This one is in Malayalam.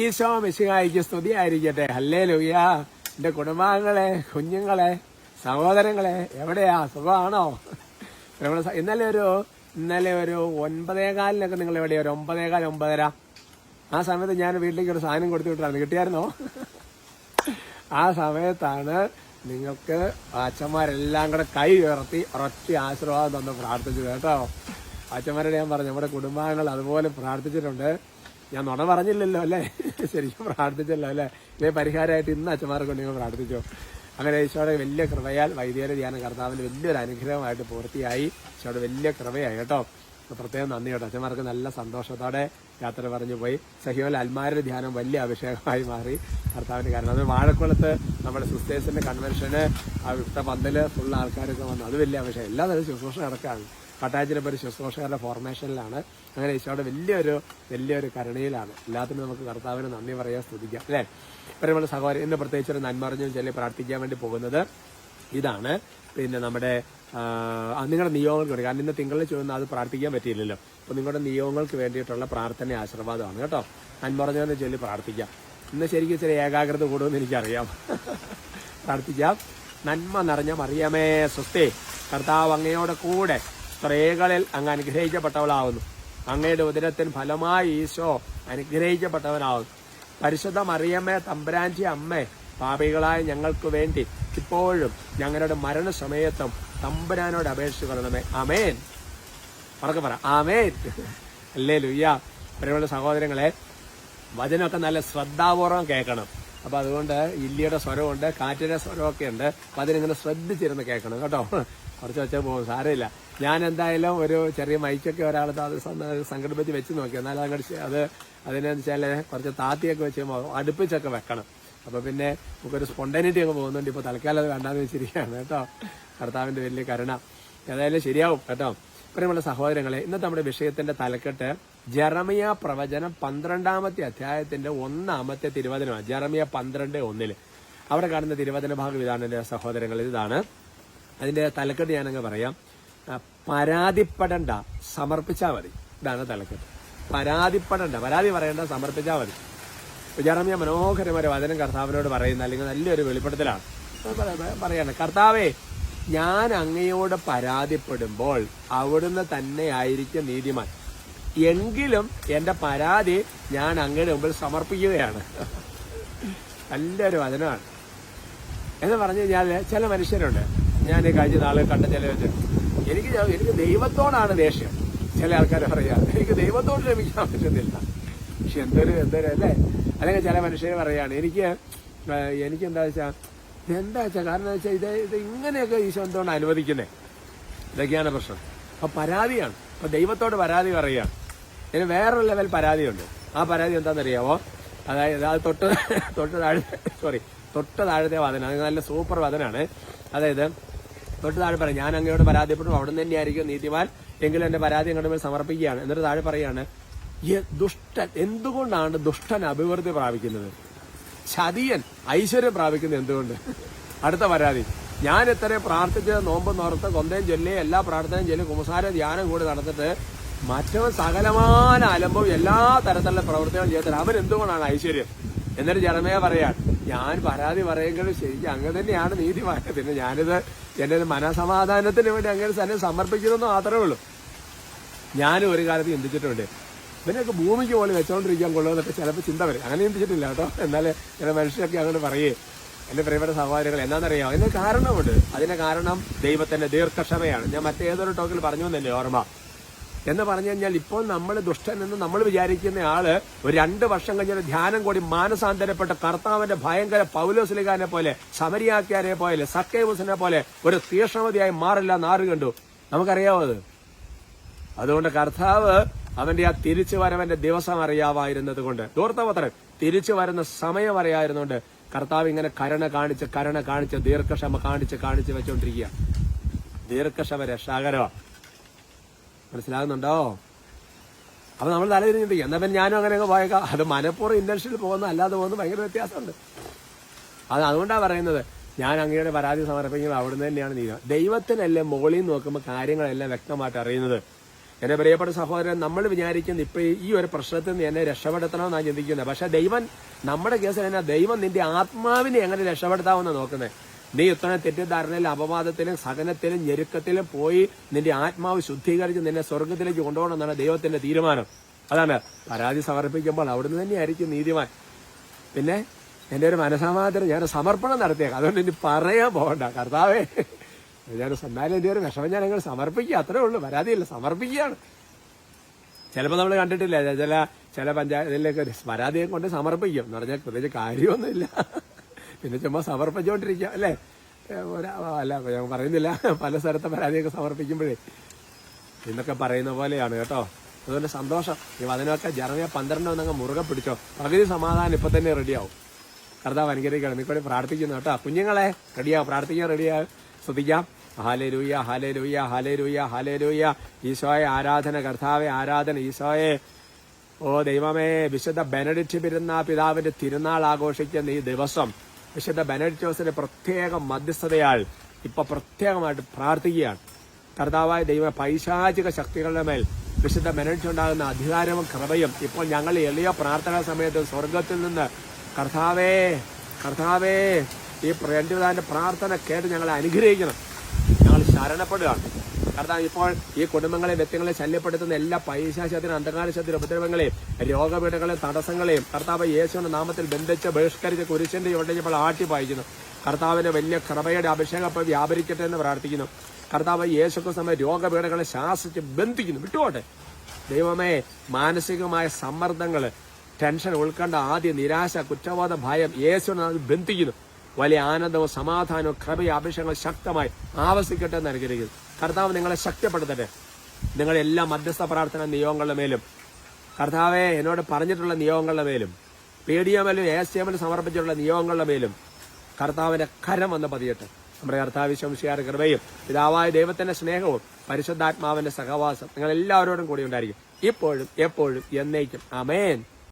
ഈശോ മിശിഹായിക്ക് സ്തുതിയായിരിക്കട്ടെ. ഹല്ലേലൂയ. എന്റെ കുടുംബാംഗങ്ങളെ, കുഞ്ഞുങ്ങളെ, സഹോദരങ്ങളെ, എവിടെയാ? സുഖമാണോ? ഇന്നലെ ഒരു 9:15 നിങ്ങൾ എവിടെയാ? ഒരു 9:15, 9:30 ആ സമയത്ത് ഞാൻ വീട്ടിലേക്ക് ഒരു സാധനം കൊടുത്തു വിട്ടാണ്. കിട്ടിയായിരുന്നോ? ആ സമയത്താണ് നിങ്ങൾക്ക് അച്ഛന്മാരെല്ലാം കൂടെ കൈ ഉയർത്തി ഒരൊറ്റ ആശീർവാദം തന്ന് പ്രാർത്ഥിച്ചത് കേട്ടോ. അച്ഛന്മാരോട് ഞാൻ പറഞ്ഞു, നമ്മുടെ കുടുംബാംഗങ്ങൾ അതുപോലെ പ്രാർത്ഥിച്ചിട്ടുണ്ട്. ഞാൻ നുണ പറഞ്ഞില്ലല്ലോ അല്ലേ? ശരിക്കും പ്രാർത്ഥിച്ചല്ലോ അല്ലേ? ഇതേ പരിഹാരമായിട്ട് ഇന്ന് അച്ഛന്മാരെ കൊണ്ട് നിങ്ങൾ പ്രാർത്ഥിച്ചോ. അങ്ങനെ ഈശോയുടെ വലിയ കൃപയാൽ വൈദികര ധ്യാനം കർത്താവിന് വലിയൊരു അനുഗ്രഹമായിട്ട് പൂർത്തിയായി. ഈശോയുടെ വലിയ കൃപയായി കേട്ടോ. പ്രത്യേകം നന്ദി കേട്ടോ. അച്ഛന്മാർക്ക് നല്ല സന്തോഷത്തോടെ യാത്ര പറഞ്ഞു പോയി. സഹിയോൽ അൽമാരുടെ ധ്യാനം വലിയ അഭിഷേകമായി മാറി കർത്താവിന്റെ കാരണം. അത് വാഴക്കുളത്ത് നമ്മുടെ സിസ്റ്റേഴ്സിന്റെ കൺവെൻഷന് ആ വിട്ട പന്തല് ഫുൾ ആൾക്കാരൊക്കെ വന്നു. അത് വലിയ അഭിഷേകം. എല്ലാ തരം ശുശ്രൂഷ നടക്കാണ്. പട്ടാച്ചിലിപ്പോൾ ഒരു ശുശ്രൂഷകരുടെ ഫോർമേഷനിലാണ്. അങ്ങനെ ഈശോയുടെ വലിയൊരു കരുണയിലാണ്. എല്ലാത്തിനും നമുക്ക് കർത്താവിന് നന്ദി പറയാൻ സ്തുതിക്കാം അല്ലേ? ഇപ്പം നമ്മുടെ സഹോദരൻ ഇന്ന് പ്രത്യേകിച്ച് ഒരു നന്മറിഞ്ഞും ചൊല്ലി പ്രാർത്ഥിക്കാൻ വേണ്ടി പോകുന്നത് ഇതാണ്. പിന്നെ നമ്മുടെ നിങ്ങളുടെ നിയോഗങ്ങൾക്ക് വേണ്ടി, കാരണം ഇന്ന് തിങ്കളിൽ ചോദിച്ചാൽ അത് പ്രാർത്ഥിക്കാൻ പറ്റിയില്ലല്ലോ. അപ്പോൾ നിങ്ങളുടെ നിയോഗങ്ങൾക്ക് വേണ്ടിയിട്ടുള്ള പ്രാർത്ഥന ആശീർവാദമാണ് കേട്ടോ. നന്മറിഞ്ഞവനെ ചൊല്ലി പ്രാർത്ഥിക്കാം. ഇന്ന് ശരിക്കും ഇച്ചിരി ഏകാഗ്രത കൂടുമെന്ന് എനിക്കറിയാം. പ്രാർത്ഥിക്കാം. നന്മ നിറഞ്ഞ മറിയമേ സ്വസ്തി, കർത്താവ് അങ്ങയോടെ കൂടെ സ്ത്രീകളിൽ അങ്ങ് അനുഗ്രഹിക്കപ്പെട്ടവളാവുന്നു. അങ്ങയുടെ ഉദരത്തിന് ഫലമായി ഈശോ അനുഗ്രഹിക്കപ്പെട്ടവനാവുന്നു. പരിശുദ്ധ മറിയമ്മേ തമ്പുരാന്റെ അമ്മേ, പാപികളായ ഞങ്ങൾക്ക് വേണ്ടി ഇപ്പോഴും ഞങ്ങളുടെ മരണസമയത്തും തമ്പുരാനോട് അപേക്ഷിക്കണമേ. ആമേൻ. ഉറക്കെ പറ ആമേൻ. ഹല്ലേലൂയ. പ്രിയമുള്ള സഹോദരങ്ങളെ, വചനമൊക്കെ നല്ല ശ്രദ്ധാപൂർവം കേൾക്കണം. അപ്പൊ അതുകൊണ്ട് ഇല്ലിയുടെ സ്വരമുണ്ട്, കാറ്റിന്റെ സ്വരമൊക്കെ ഉണ്ട്. അപ്പൊ അതിനിങ്ങനെ ശ്രദ്ധിച്ചിരുന്ന് കേൾക്കണം കേട്ടോ. കുറച്ച് വെച്ചാൽ പോകും, സാരമില്ല. ഞാൻ എന്തായാലും ഒരു ചെറിയ മൈക്കൊക്കെ ഒരാളത്ത് അത് സംഘടിപ്പിച്ച് വെച്ച് നോക്കി. എന്നാലും അങ്ങോട്ട് അതിനെന്ന് വെച്ചാൽ കുറച്ച് താത്തിയൊക്കെ വെച്ച് അടുപ്പിച്ചൊക്കെ വെക്കണം. അപ്പൊ പിന്നെ നമുക്കൊരു സ്പോണ്ടനിറ്റി ഒക്കെ പോകുന്നുണ്ട്. ഇപ്പൊ തൽക്കാലം അത് വേണ്ടാന്ന് വെച്ചിരിക്കുകയാണ് കേട്ടോ. കർത്താവിന്റെ വലിയ കരുണ ഏതായാലും ശരിയാവും കേട്ടോ. പ്രിയമുള്ള സഹോദരങ്ങളെ, ഇന്നത്തെ നമ്മുടെ വിഷയത്തിന്റെ തലക്കെട്ട് ജെറമിയ പ്രവചനം 12-ാമത്തെ അധ്യായത്തിന്റെ 1-ാമത്തെ തിരുവചനമാണ്. ജെറമിയ 12:1 അവിടെ കാണുന്ന തിരുവചന ഭാഗം ഇതാണ് എന്റെ സഹോദരങ്ങൾ. ഇതാണ് അതിന്റെ തലക്കെട്ട്. ഞാനങ്ങ് പറയാം. പരാതിപ്പെടണ്ട, സമർപ്പിച്ചാൽ മതി. ഇതാണ് തലക്കെട്ട്. പരാതിപ്പെടണ്ട, പരാതി പറയണ്ട, സമർപ്പിച്ചാൽ മതി. ജെറമിയ മനോഹരമായ വചനം കർത്താവിനോട് പറയുന്ന അല്ലെങ്കിൽ നല്ലൊരു വെളിപ്പെടുത്തലാണ്. പറയാണ്, കർത്താവേ, ഞാൻ അങ്ങയോട് പരാതിപ്പെടുമ്പോൾ അവിടുന്ന് തന്നെയായിരിക്കും നീതിമാൻ. എങ്കിലും എന്റെ പരാതി ഞാൻ അങ്ങയുടെ മുമ്പിൽ സമർപ്പിക്കുകയാണ്. നല്ലൊരു വചനമാണ്. എന്ന് പറഞ്ഞു കഴിഞ്ഞാൽ ചില മനുഷ്യരുണ്ട്, ഞാൻ കഴിഞ്ഞ നാളെ കണ്ട ചില എനിക്ക് ദൈവത്തോടാണ് ദേഷ്യം. ചില ആൾക്കാർ പറയാ എനിക്ക് ദൈവത്തോട് ക്ഷമിക്കാൻ പറ്റുന്നില്ല. പക്ഷെ എന്തൊരു അല്ലേ? അല്ലെങ്കിൽ ചില മനുഷ്യർ പറയാണ് എനിക്ക് എന്താ വെച്ചാൽ കാരണം എന്താ വെച്ചാൽ ഇത് ഇങ്ങനെയൊക്കെ ഈശോ എന്തുകൊണ്ട് അനുവദിക്കുന്നേ? ഇതൊക്കെയാണ് പ്രശ്നം. അപ്പൊ പരാതിയാണ്. അപ്പൊ ദൈവത്തോട് പരാതി പറയുകയാണ്. ഇതിന് വേറൊരു ലെവൽ പരാതിയുണ്ട്. ആ പരാതി എന്താണെന്നറിയാമോ? അതായത് അത് തൊട്ട് താഴത്തെ വചനം. അത് നല്ല സൂപ്പർ വചനാണ്. അതായത് തൊട്ട് താഴെ പറയും, ഞാൻ അങ്ങയോട് പരാതിപ്പെടും, അവിടുന്ന് തന്നെയായിരിക്കും നീതിമാൻ, എങ്കിലും എന്റെ പരാതി അങ്ങോട്ട് മേൽ സമർപ്പിക്കുകയാണ്. എന്നിട്ട് താഴെ പറയാണ്, ദുഷ്ടൻ എന്തുകൊണ്ടാണ് ദുഷ്ടൻ അഭിവൃദ്ധി പ്രാപിക്കുന്നത്? ചതിയൻ ഐശ്വര്യം പ്രാപിക്കുന്നത് എന്തുകൊണ്ട്? അടുത്ത പരാതി, ഞാൻ എത്ര പ്രാർത്ഥിച്ച് നോമ്പ് നോർത്ത് കൊന്തയും ചൊല്ലി എല്ലാ പ്രാർത്ഥനയും ചൊല്ലി കുമ്പസാര ധ്യാനം കൂടി നടന്നിട്ട് മറ്റവൻ സകലമാന അലമ്പും എല്ലാ തരത്തിലുള്ള പ്രവർത്തനം ചെയ്തിട്ട് അവൻ എന്തുകൊണ്ടാണ് ഐശ്വര്യം? എന്നിട്ട് ജെറമിയ പറയാൻ, ഞാൻ പരാതി പറയുമെങ്കിലും ശരിക്കും അങ്ങ് തന്നെയാണ് നീതിമാൻ. പിന്നെ ഞാനിത് എന്റെ മനസമാധാനത്തിന് വേണ്ടി അങ്ങനെ തന്നെ സമർപ്പിക്കുന്നതെന്ന് മാത്രമേ ഉള്ളൂ. ഞാനും ഒരു കാലത്ത് ചിന്തിച്ചിട്ടുണ്ട്, ഇവനൊക്കെ ഭൂമിക്ക് പോലെ വെച്ചോണ്ടിരിക്കാൻ കൊള്ളുമെന്നൊക്കെ ചിലപ്പോൾ ചിന്ത വരും. അങ്ങനെ ചിന്തിച്ചിട്ടില്ല കേട്ടോ. എന്നാൽ ചില മനുഷ്യരൊക്കെ അങ്ങനെ പറയേ. എന്റെ പ്രിയപ്പെട്ട സഹോദരങ്ങൾ, എന്താണെന്നറിയാമോ? അതിന് കാരണമുണ്ട്. അതിന്റെ കാരണം ദൈവത്തിന്റെ ദീർഘക്ഷമയാണ്. ഞാൻ മറ്റേതൊരു ടോക്കിൽ പറഞ്ഞു എന്നല്ലേ ഓർമ്മ. എന്ന് പറഞ്ഞു കഴിഞ്ഞാൽ ഇപ്പോൾ നമ്മൾ ദുഷ്ടൻ എന്ന് നമ്മൾ വിചാരിക്കുന്ന ആള് ഒരു 2 വർഷം കഴിഞ്ഞൊരു ധ്യാനം കൂടി മാനസാന്തരപ്പെട്ട കർത്താവിന്റെ ഭയങ്കര പൗലോസ്ലിഹാനെ പോലെ, സമരിയാക്കാരെ പോലെ, സക്കേവൂസിനെ പോലെ ഒരു തീക്ഷ്ണമതിയായി മാറില്ല നാറ് കണ്ടു. നമുക്കറിയാവോ അത്? അതുകൊണ്ട് കർത്താവ് അവന്റെ ആ തിരിച്ചു വരവന്റെ ദിവസം അറിയാമായിരുന്നത് കൊണ്ട്, ദൂർത്തപത്രൻ തിരിച്ചു വരുന്ന സമയം അറിയായിരുന്നുകൊണ്ട് കർത്താവ് ഇങ്ങനെ കരുണ കാണിച്ച് ദീർഘക്ഷമ കാണിച്ച് വെച്ചോണ്ടിരിക്കുക. ദീർഘക്ഷമ രക്ഷാകരമാണ്. മനസ്സിലാകുന്നുണ്ടോ? അപ്പൊ നമ്മൾ തലതിരിഞ്ഞിരിക്കുക. എന്നാ പിന്നെ ഞാനും അങ്ങനെയൊക്കെ പോയേക്കാം. അത് മനഃപൂർവ്വം ഇന്റൻഷനിൽ പോകുന്ന അല്ലാതെ പോകുന്ന ഭയങ്കര വ്യത്യാസമുണ്ട്. അതുകൊണ്ടാണ് പറയുന്നത്, ഞാൻ അങ്ങയുടെ പരാതി സമർപ്പിക്കുന്നത് അവിടുന്ന് തന്നെയാണ് നീതി. ദൈവത്തിനല്ലേ മുകളിൽ നോക്കുമ്പോൾ കാര്യങ്ങളെല്ലാം വ്യക്തമായിട്ട് അറിയുന്നത്. എന്റെ പ്രിയപ്പെട്ട സഹോദരൻ, നമ്മൾ വിചാരിക്കുന്ന ഇപ്പൊ ഈ ഒരു പ്രശ്നത്തിൽ നിന്ന് എന്നെ രക്ഷപ്പെടുത്തണമെന്നാണ് ചിന്തിക്കുന്നത്. പക്ഷെ ദൈവം, നമ്മുടെ കേസിൽ എന്നാ, ദൈവം നിന്റെ ആത്മാവിനെ എങ്ങനെ രക്ഷപ്പെടുത്താമെന്ന് നോക്കുന്നത്. നീ ഇത്ര തെറ്റിദ്ധാരണയിലും അപവാദത്തിലും സഹനത്തിലും ഞെരുക്കത്തിലും പോയി നിന്റെ ആത്മാവ് ശുദ്ധീകരിച്ച് നിന്നെ സ്വർഗത്തിലേക്ക് കൊണ്ടുപോകണമെന്നാണ് ദൈവത്തിന്റെ തീരുമാനം. അതാണ് പരാതി സമർപ്പിക്കുമ്പോൾ അവിടുന്ന് തന്നെയായിരിക്കും നീതിമാൻ. പിന്നെ എന്റെ ഒരു മനസ്സമാധാനം, ഞാൻ സമർപ്പണം നടത്തിയേക്കാം, അതുകൊണ്ട് ഇനി പറയാൻ പോകണ്ട. കർത്താവേ, എന്നാലും എന്റെ ഒരു വിഷമം ഞാൻ നിങ്ങൾ സമർപ്പിക്കുക, അത്രേ ഉള്ളൂ. പരാതിയല്ല, സമർപ്പിക്കുകയാണ്. ചിലപ്പോൾ നമ്മൾ കണ്ടിട്ടില്ല, ചില പഞ്ചായത്തിലേക്ക് പരാതിയെ കൊണ്ട് സമർപ്പിക്കും എന്ന് പറഞ്ഞാൽ പ്രത്യേകിച്ച് കാര്യമൊന്നുമില്ല, പിന്നെ ചുമ്മാ സമർപ്പിച്ചുകൊണ്ടിരിക്കുക അല്ലേ. അല്ല, ഞാൻ പറയുന്നില്ല, പല സ്ഥലത്തെ പരാതിയൊക്കെ സമർപ്പിക്കുമ്പോഴേ ഇന്നൊക്കെ പറയുന്ന പോലെയാണ് കേട്ടോ. അതുകൊണ്ട് സന്തോഷം. ഈ വചനമൊക്കെ ജെറമ്യാ 12 മുറുകെ പിടിച്ചോ. പകുതി സമാധാനം ഇപ്പൊ തന്നെ റെഡിയാവും. കർത്താവ് അനുഗ്രഹിക്കണം. നീ കൂടി പ്രാർത്ഥിക്കുന്നു കേട്ടോ. കുഞ്ഞുങ്ങളെ റെഡിയാവും, പ്രാർത്ഥിക്കാൻ റെഡിയാവും. ശ്രദ്ധിക്കാം. Hallelujah, hallelujah, hallelujah, hallelujah. ഈശോയെ ആരാധന, കർത്താവെ ആരാധന. ഈശോയെ, ഓ ദൈവമേ, വിശുദ്ധ ബെനഡിക്റ്റ് പിതാവിന്റെ തിരുനാൾ ആഘോഷിക്കുന്ന ഈ ദിവസം വിശുദ്ധ ബെനഡിക്റ്റോസിന്റെ പ്രത്യേക മധ്യസ്ഥതയാൽ ഇപ്പൊ പ്രത്യേകമായിട്ട് പ്രാർത്ഥിക്കുകയാണ്. കർത്താവായ ദൈവ, പൈശാചിക ശക്തികളുടെ മേൽ വിശുദ്ധ ബെനഡിക്റ്റ് ഉണ്ടാകുന്ന അധികാരവും കൃപയും ഇപ്പോൾ ഞങ്ങൾ എളിയ പ്രാർത്ഥനാ സമയത്ത് സ്വർഗത്തിൽ നിന്ന് കർത്താവേ, കർത്താവേ, ഈ രണ്ടുപിതാവിന്റെ പ്രാർത്ഥന കേട്ട് ഞങ്ങളെ അനുഗ്രഹിക്കണം. ഞങ്ങൾ ശരണപ്പെടുകയാണ് കർത്താവ്. ഇപ്പോൾ ഈ കുടുംബങ്ങളെ, വ്യക്തികളെ ശല്യപ്പെടുത്തുന്ന എല്ലാ പൈശാചികത്തിനും അന്ധകാരശക്തിയും ഉപദ്രവങ്ങളെയും രോഗപീഠകളെയും തടസ്സങ്ങളെയും കർത്താവ് യേശുവിന്റെ നാമത്തിൽ ബന്ധിച്ച് ബഹിഷ്കരിച്ച് കുരിശിന്റെ ചുവട്ടിപ്പോൾ ആട്ടിപ്പായിക്കുന്നു. കർത്താവിന്റെ വലിയ കൃപയുടെ അഭിഷേകം ഇപ്പോൾ വ്യാപരിക്കട്ടെ എന്ന് പ്രാർത്ഥിക്കുന്നു. കർത്താവ് യേശുക്രിസ്തുവിന്റെ രോഗപീഠകളെ ശാസിച്ച് ബന്ധിക്കുന്നു, വിട്ടുപോട്ടെ. ദൈവമേ, മാനസികമായ സമ്മർദ്ദങ്ങള്, ടെൻഷൻ, ഉൾക്കണ്ട, ആദ്യ നിരാശ, കുറ്റബോധം, ഭയം യേശുവിനെ ബന്ധിക്കുന്നു. വലിയ ആനന്ദവും സമാധാനവും കൃപയും അഭിഷേകങ്ങൾ ശക്തമായി ആവസിക്കട്ടെ എന്ന് അനുഗ്രഹിക്കുന്നു. കർത്താവ് നിങ്ങളെ ശക്തിപ്പെടുത്തട്ടെ. നിങ്ങളുടെ എല്ലാ മധ്യസ്ഥ പ്രാർത്ഥന നിയോഗങ്ങളുടെ മേലും, കർത്താവെ എന്നോട് പറഞ്ഞിട്ടുള്ള നിയോഗങ്ങളുടെ മേലും, PDMലും ASTMലും സമർപ്പിച്ചിട്ടുള്ള നിയോഗങ്ങളുടെ മേലും കർത്താവിന്റെ കരം വന്ന് പതിയട്ടെ. നമ്മുടെ കർത്താവ് ശംശിയാരുടെ കൃപയും പിതാവായ ദൈവത്തിന്റെ സ്നേഹവും പരിശുദ്ധാത്മാവിന്റെ സഹവാസം നിങ്ങൾ എല്ലാവരോടും കൂടി ഉണ്ടായിരിക്കും, ഇപ്പോഴും എപ്പോഴും എന്നേക്കും. ആമേൻ.